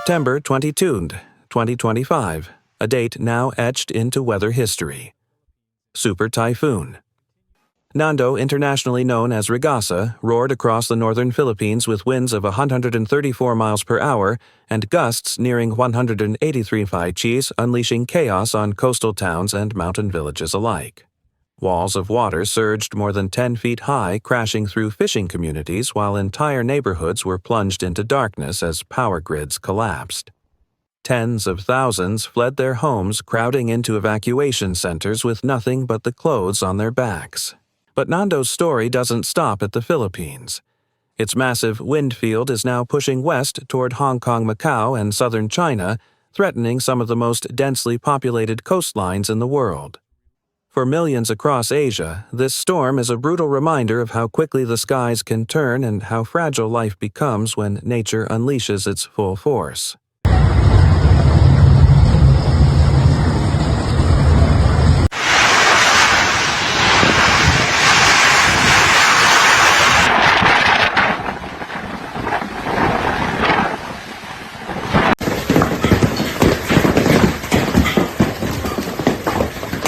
September 22, 2025, a date now etched into weather history. Super Typhoon. Nando, internationally known as Regasa, roared across the northern Philippines with winds of 134 miles per hour and gusts nearing 183 mph, unleashing chaos on coastal towns and mountain villages alike. Walls of water surged more than 10 feet high, crashing through fishing communities while entire neighborhoods were plunged into darkness as power grids collapsed. Tens of thousands fled their homes, crowding into evacuation centers with nothing but the clothes on their backs. But Nando's story doesn't stop at the Philippines. Its massive wind field is now pushing west toward Hong Kong, Macau, and southern China, threatening some of the most densely populated coastlines in the world. For millions across Asia, this storm is a brutal reminder of how quickly the skies can turn and how fragile life becomes when nature unleashes its full force.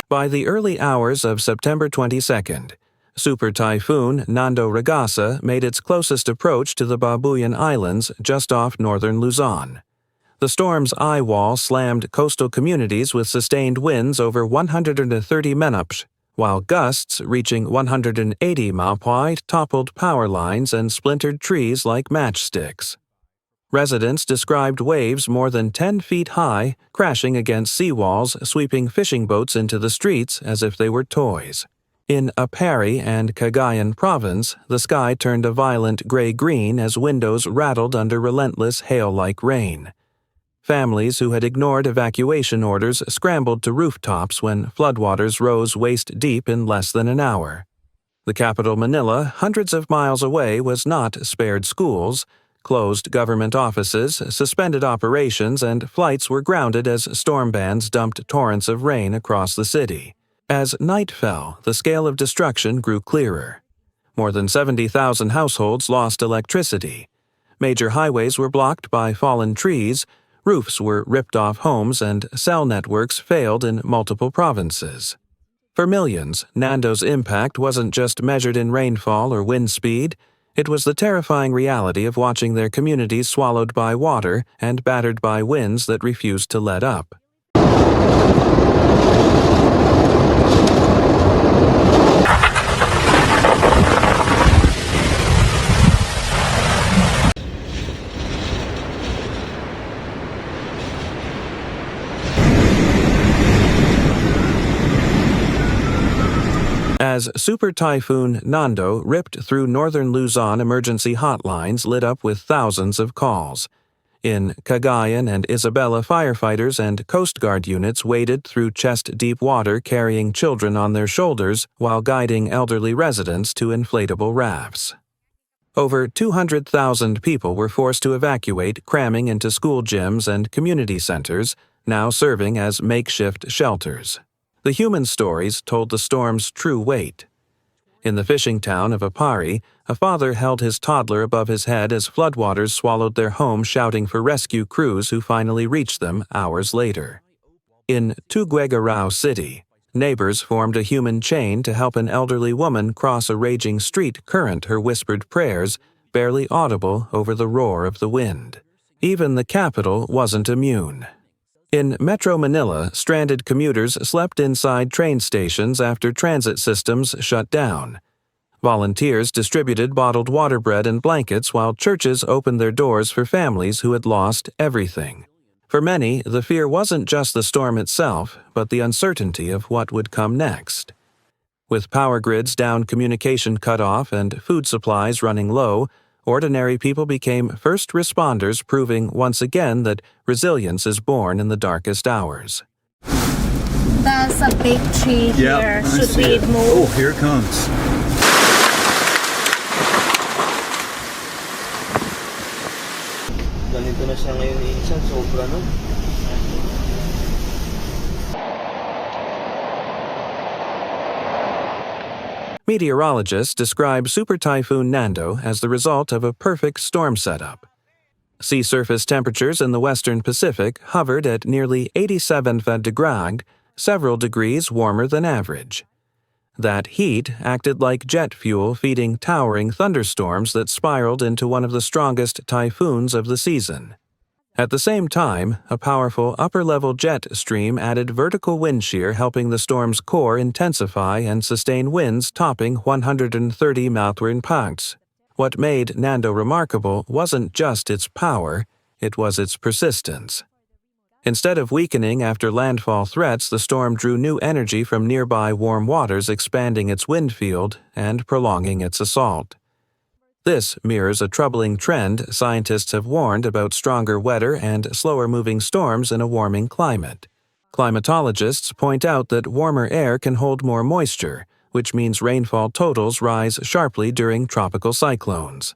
By the early hours of September 22nd, Super Typhoon Nando Regasa made its closest approach to the Babuyan Islands just off northern Luzon. The storm's eye wall slammed coastal communities with sustained winds over 130 menopsh, while gusts reaching 180 mph toppled power lines and splintered trees like matchsticks. Residents described waves more than 10 feet high crashing against seawalls, sweeping fishing boats into the streets as if they were toys. In Apari and Cagayan province, the sky turned a violent gray-green as windows rattled under relentless hail-like rain. Families who had ignored evacuation orders scrambled to rooftops when floodwaters rose waist-deep in less than an hour. The capital, Manila, hundreds of miles away, was not spared schools. Closed government offices, suspended operations, and flights were grounded as storm bands dumped torrents of rain across the city. As night fell, the scale of destruction grew clearer. More than 70,000 households lost electricity. Major highways were blocked by fallen trees, roofs were ripped off homes, and cell networks failed in multiple provinces. For millions, Nando's impact wasn't just measured in rainfall or wind speed. It was the terrifying reality of watching their communities swallowed by water and battered by winds that refused to let up. As Super Typhoon Nando ripped through northern Luzon, emergency hotlines lit up with thousands of calls. In Cagayan and Isabela, firefighters and Coast Guard units waded through chest-deep water carrying children on their shoulders while guiding elderly residents to inflatable rafts. Over 200,000 people were forced to evacuate, cramming into school gyms and community centers, now serving as makeshift shelters. The human stories told the storm's true weight. In the fishing town of Apari, a father held his toddler above his head as floodwaters swallowed their home, shouting for rescue crews who finally reached them hours later. In Tuguegarao City, neighbors formed a human chain to help an elderly woman cross a raging street current, her whispered prayers barely audible over the roar of the wind. Even the capital wasn't immune. In Metro Manila, stranded commuters slept inside train stations after transit systems shut down. Volunteers distributed bottled water, bread, and blankets while churches opened their doors for families who had lost everything. For many, the fear wasn't just the storm itself, but the uncertainty of what would come next. With power grids down, communication cut off, and food supplies running low, ordinary people became first responders, proving once again that resilience is born in the darkest hours. There's a big tree here. Should we move? Oh, here it comes. Ganito na siya ngayon, isa sobra no? Meteorologists describe Super Typhoon Nando as the result of a perfect storm setup. Sea surface temperatures in the western Pacific hovered at nearly 87 centigrade, several degrees warmer than average. That heat acted like jet fuel feeding towering thunderstorms that spiraled into one of the strongest typhoons of the season. At the same time, a powerful upper-level jet stream added vertical wind shear, helping the storm's core intensify and sustain winds topping 130 mph. What made Nando remarkable wasn't just its power, it was its persistence. Instead of weakening after landfall threats, the storm drew new energy from nearby warm waters, expanding its wind field and prolonging its assault. This mirrors a troubling trend scientists have warned about: stronger, wetter, and slower-moving storms in a warming climate. Climatologists point out that warmer air can hold more moisture, which means rainfall totals rise sharply during tropical cyclones.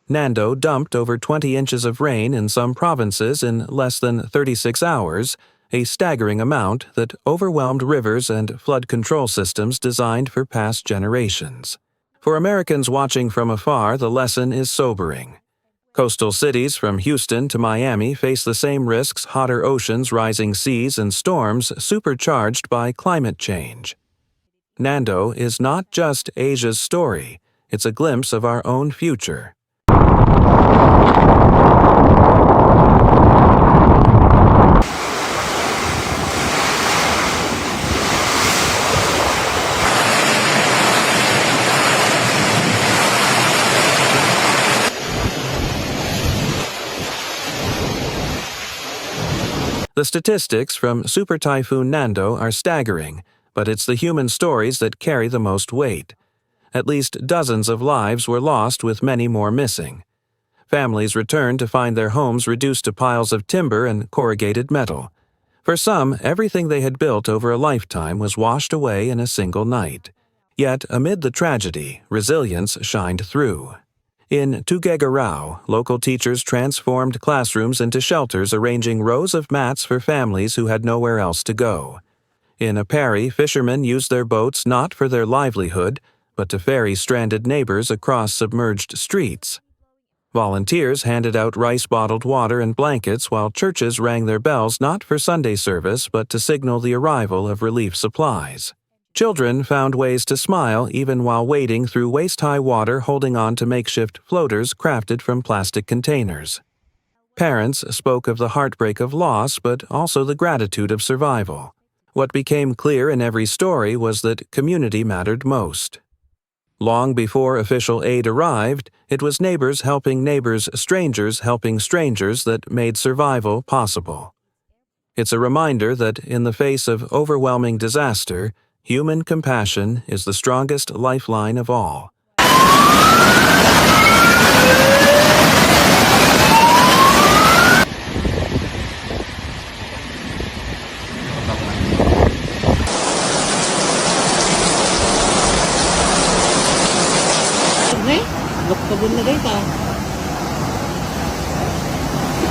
Nando dumped over 20 inches of rain in some provinces in less than 36 hours, a staggering amount that overwhelmed rivers and flood control systems designed for past generations. For Americans watching from afar, the lesson is sobering. Coastal cities from Houston to Miami face the same risks: hotter oceans, rising seas, and storms supercharged by climate change. Nando is not just Asia's story, it's a glimpse of our own future. The statistics from Super Typhoon Nando are staggering, but it's the human stories that carry the most weight. At least dozens of lives were lost, with many more missing. Families returned to find their homes reduced to piles of timber and corrugated metal. For some, everything they had built over a lifetime was washed away in a single night. Yet, amid the tragedy, resilience shined through. In Tuguegarao, local teachers transformed classrooms into shelters, arranging rows of mats for families who had nowhere else to go. In Apari, fishermen used their boats not for their livelihood, but to ferry stranded neighbors across submerged streets. Volunteers handed out rice-bottled water and blankets, while churches rang their bells not for Sunday service but to signal the arrival of relief supplies. Children found ways to smile even while wading through waist-high water, holding on to makeshift floaters crafted from plastic containers. Parents spoke of the heartbreak of loss, but also the gratitude of survival. What became clear in every story was that community mattered most. Long before official aid arrived, it was neighbors helping neighbors, strangers helping strangers that made survival possible. It's a reminder that in the face of overwhelming disaster, human compassion is the strongest lifeline of all.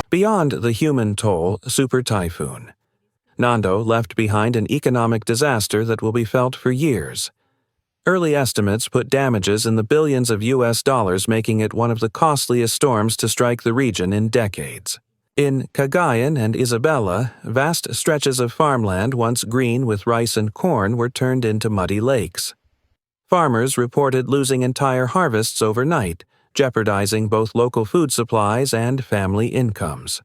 Beyond the human toll, Super Typhoon Nando left behind an economic disaster that will be felt for years. Early estimates put damages in the billions of US dollars, making it one of the costliest storms to strike the region in decades. In Cagayan and Isabela, vast stretches of farmland once green with rice and corn were turned into muddy lakes. Farmers reported losing entire harvests overnight, jeopardizing both local food supplies and family incomes.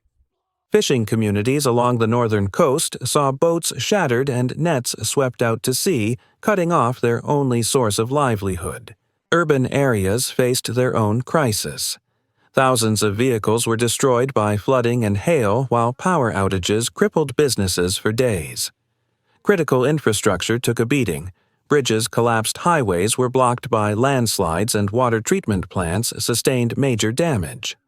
Fishing communities along the northern coast saw boats shattered and nets swept out to sea, cutting off their only source of livelihood. Urban areas faced their own crisis. Thousands of vehicles were destroyed by flooding and hail, while power outages crippled businesses for days. Critical infrastructure took a beating. Bridges collapsed, highways were blocked by landslides, and water treatment plants sustained major damage.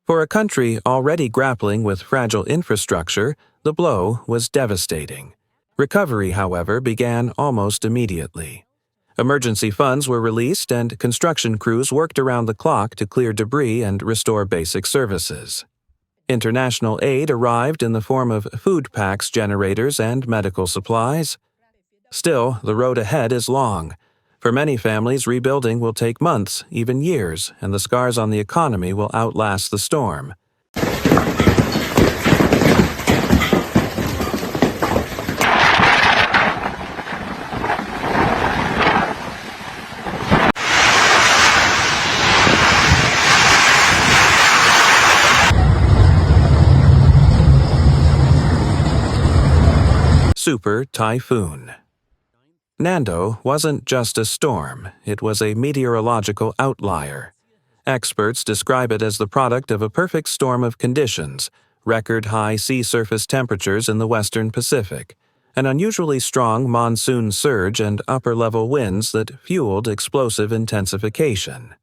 For a country already grappling with fragile infrastructure, the blow was devastating. Recovery, however, began almost immediately. Emergency funds were released, and construction crews worked around the clock to clear debris and restore basic services. International aid arrived in the form of food packs, generators, and medical supplies. Still, the road ahead is long. For many families, rebuilding will take months, even years, and the scars on the economy will outlast the storm. super typhoon. Nando wasn't just a storm, it was a meteorological outlier. Experts describe it as the product of a perfect storm of conditions: record-high sea surface temperatures in the western Pacific, an unusually strong monsoon surge, and upper-level winds that fueled explosive intensification.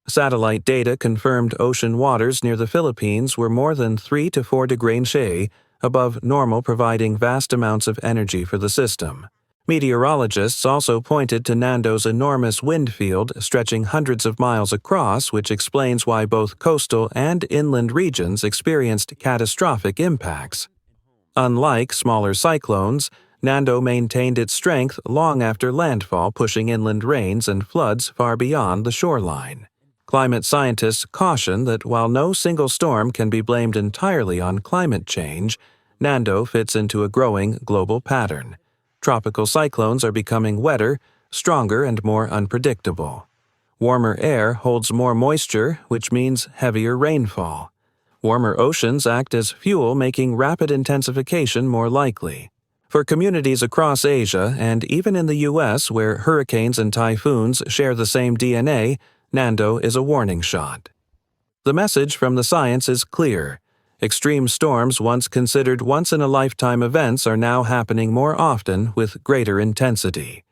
Satellite data confirmed ocean waters near the Philippines were more than 3 to 4 degrees Celsius above normal, providing vast amounts of energy for the system. Meteorologists also pointed to Nando's enormous wind field stretching hundreds of miles across, which explains why both coastal and inland regions experienced catastrophic impacts. Unlike smaller cyclones, Nando maintained its strength long after landfall, pushing inland rains and floods far beyond the shoreline. Climate scientists caution that while no single storm can be blamed entirely on climate change, Nando fits into a growing global pattern. Tropical cyclones are becoming wetter, stronger, and more unpredictable. Warmer air holds more moisture, which means heavier rainfall. Warmer oceans act as fuel, making rapid intensification more likely. For communities across Asia and even in the U.S., where hurricanes and typhoons share the same DNA, Nando is a warning shot. The message from the science is clear. Extreme storms, once considered once-in-a-lifetime events, are now happening more often with greater intensity.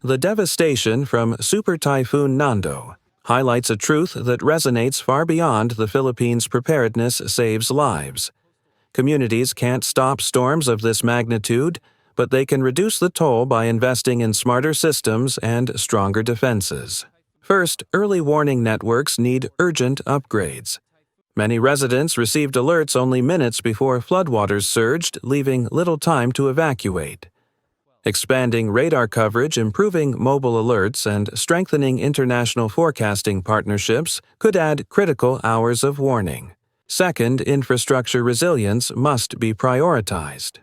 The devastation from Super Typhoon Nando highlights a truth that resonates far beyond the Philippines' preparedness saves lives. Communities can't stop storms of this magnitude, but they can reduce the toll by investing in smarter systems and stronger defenses. First, early warning networks need urgent upgrades. Many residents received alerts only minutes before floodwaters surged, leaving little time to evacuate. Expanding radar coverage, improving mobile alerts, and strengthening international forecasting partnerships could add critical hours of warning. Second, infrastructure resilience must be prioritized.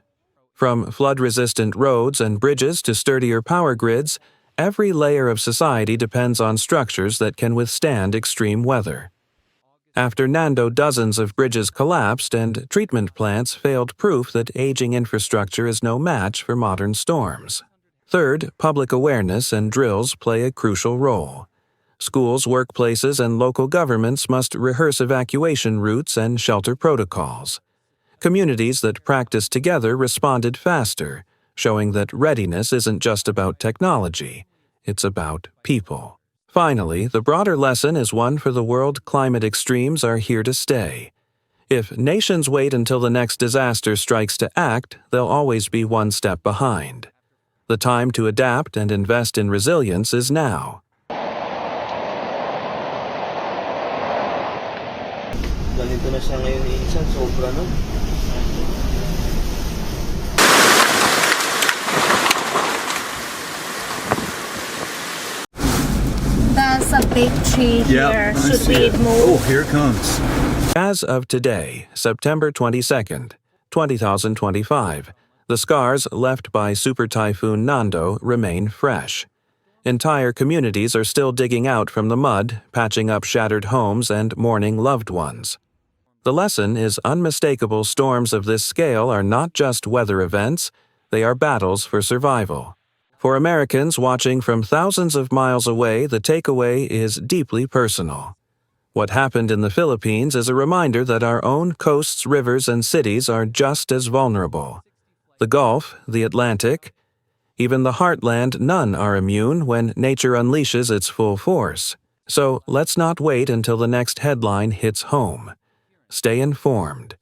From flood-resistant roads and bridges to sturdier power grids, every layer of society depends on structures that can withstand extreme weather. After Nando, dozens of bridges collapsed and treatment plants failed, proof that aging infrastructure is no match for modern storms. Third, public awareness and drills play a crucial role. Schools, workplaces, and local governments must rehearse evacuation routes and shelter protocols. Communities that practiced together responded faster, showing that readiness isn't just about technology, it's about people. Finally, the broader lesson is one for the world: climate extremes are here to stay. If nations wait until the next disaster strikes to act, they'll always be one step behind. The time to adapt and invest in resilience is now. Ganito na siya ngayon minsan, sobra no? There's a big tree here. Should we move? Oh, here it comes. As of today, September 22nd, 2025, the scars left by Super Typhoon Nando remain fresh. Entire communities are still digging out from the mud, patching up shattered homes, and mourning loved ones. The lesson is unmistakable: storms of this scale are not just weather events, they are battles for survival. For Americans watching from thousands of miles away, the takeaway is deeply personal. What happened in the Philippines is a reminder that our own coasts, rivers, and cities are just as vulnerable. The Gulf, the Atlantic, even the heartland, none are immune when nature unleashes its full force. So let's not wait until the next headline hits home. Stay informed.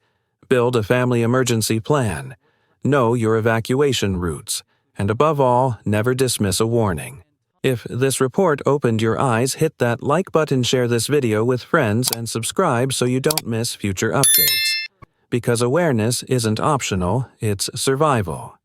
Build a family emergency plan. Know your evacuation routes. And above all, never dismiss a warning. If this report opened your eyes, hit that like button, share this video with friends, and subscribe so you don't miss future updates. Because awareness isn't optional, it's survival.